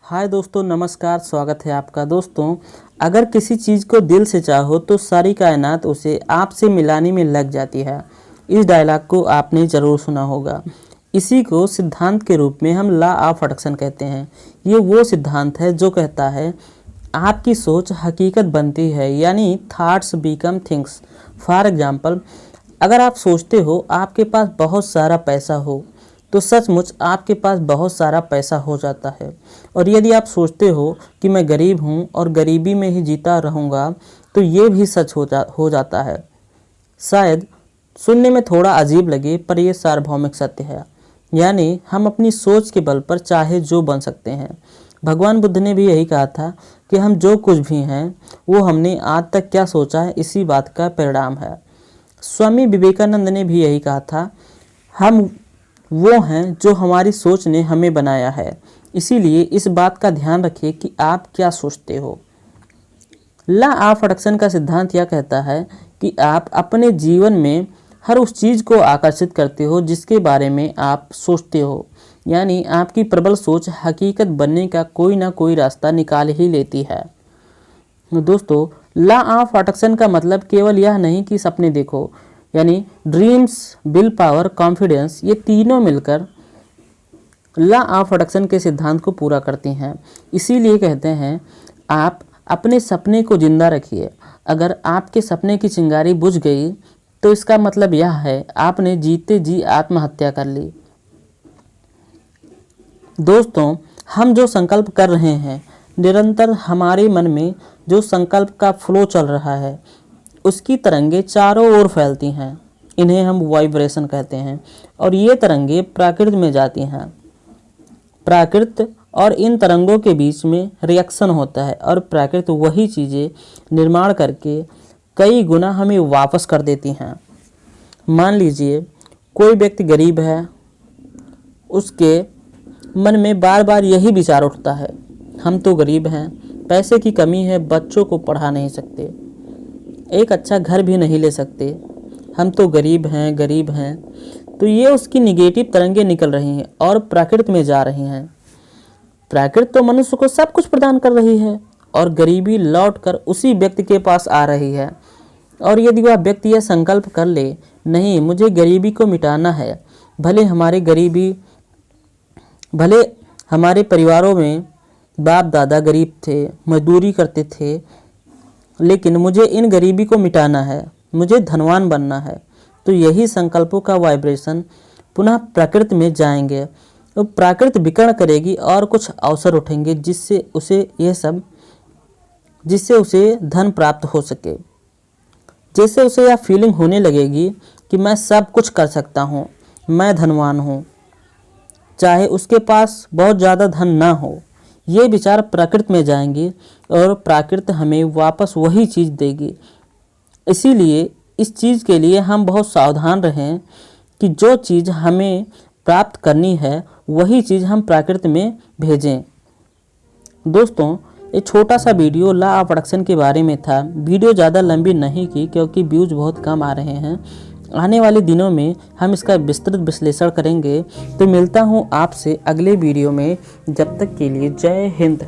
हाय दोस्तों, नमस्कार। स्वागत है आपका। दोस्तों, अगर किसी चीज़ को दिल से चाहो तो सारी कायनात उसे आपसे मिलाने में लग जाती है। इस डायलॉग को आपने ज़रूर सुना होगा। इसी को सिद्धांत के रूप में हम लॉ ऑफ अट्रैक्शन कहते हैं। ये वो सिद्धांत है जो कहता है आपकी सोच हकीकत बनती है, यानी thoughts become things. For example, अगर आप सोचते हो आपके पास बहुत सारा पैसा हो तो सचमुच आपके पास बहुत सारा पैसा हो जाता है। और यदि आप सोचते हो कि मैं गरीब हूँ और गरीबी में ही जीता रहूँगा तो ये भी सच हो जाता है। शायद सुनने में थोड़ा अजीब लगे, पर यह सार्वभौमिक सत्य है। यानी हम अपनी सोच के बल पर चाहे जो बन सकते हैं। भगवान बुद्ध ने भी यही कहा था कि हम जो कुछ भी हैं वो हमने आज तक क्या सोचा है, इसी बात का परिणाम है। स्वामी विवेकानंद ने भी यही कहा था, हम वो हैं जो हमारी सोच ने हमें बनाया है। इसीलिए इस बात का ध्यान रखिए कि आप क्या सोचते हो। लॉ ऑफ अट्रैक्शन का सिद्धांत यह कहता है कि आप अपने जीवन में हर उस चीज़ को आकर्षित करते हो जिसके बारे में आप सोचते हो। यानी आपकी प्रबल सोच हकीकत बनने का कोई ना कोई रास्ता निकाल ही लेती है। दोस्तों, लॉ ऑफ अट्रैक्शन का मतलब केवल यह नहीं कि सपने देखो, यानी ड्रीम्स, विल पावर, कॉन्फिडेंस, ये तीनों मिलकर लॉ ऑफ अट्रैक्शन के सिद्धांत को पूरा करती हैं। इसीलिए कहते हैं आप अपने सपने को जिंदा रखिए। अगर आपके सपने की चिंगारी बुझ गई तो इसका मतलब यह है आपने जीते जी आत्महत्या कर ली। दोस्तों, हम जो संकल्प कर रहे हैं, निरंतर हमारे मन में जो संकल्प का फ्लो चल रहा है उसकी तरंगे चारों ओर फैलती हैं। इन्हें हम वाइब्रेशन कहते हैं और ये तरंगे प्रकृति में जाती हैं। प्रकृति और इन तरंगों के बीच में रिएक्शन होता है और प्रकृति वही चीज़ें निर्माण करके कई गुना हमें वापस कर देती हैं। मान लीजिए कोई व्यक्ति गरीब है, उसके मन में बार बार यही विचार उठता है, हम तो गरीब हैं, पैसे की कमी है, बच्चों को पढ़ा नहीं सकते, एक अच्छा घर भी नहीं ले सकते, हम तो गरीब हैं। तो ये उसकी निगेटिव तरंगें निकल रही हैं और प्रकृति में जा रही हैं। प्रकृति तो मनुष्य को सब कुछ प्रदान कर रही है और गरीबी लौटकर उसी व्यक्ति के पास आ रही है। और यदि वह व्यक्ति यह संकल्प कर ले, नहीं मुझे गरीबी को मिटाना है, भले हमारे परिवारों में बाप दादा गरीब थे, मजदूरी करते थे, लेकिन मुझे इन गरीबी को मिटाना है, मुझे धनवान बनना है, तो यही संकल्पों का वाइब्रेशन पुनः प्रकृति में जाएंगे। तो प्रकृति विकर्ण करेगी और कुछ अवसर उठेंगे जिससे उसे धन प्राप्त हो सके। जैसे उसे यह फीलिंग होने लगेगी कि मैं सब कुछ कर सकता हूँ, मैं धनवान हूँ, चाहे उसके पास बहुत ज़्यादा धन ना हो। ये विचार प्रकृति में जाएंगे और प्रकृति हमें वापस वही चीज़ देगी। इसीलिए इस चीज़ के लिए हम बहुत सावधान रहें कि जो चीज़ हमें प्राप्त करनी है वही चीज़ हम प्रकृति में भेजें। दोस्तों, एक छोटा सा वीडियो लॉ ऑफ अट्रैक्शन के बारे में था। वीडियो ज़्यादा लंबी नहीं की क्योंकि व्यूज़ बहुत कम आ रहे हैं। आने वाले दिनों में हम इसका विस्तृत विश्लेषण करेंगे। तो मिलता हूँ आपसे अगले वीडियो में। जब तक के लिए जय हिंद।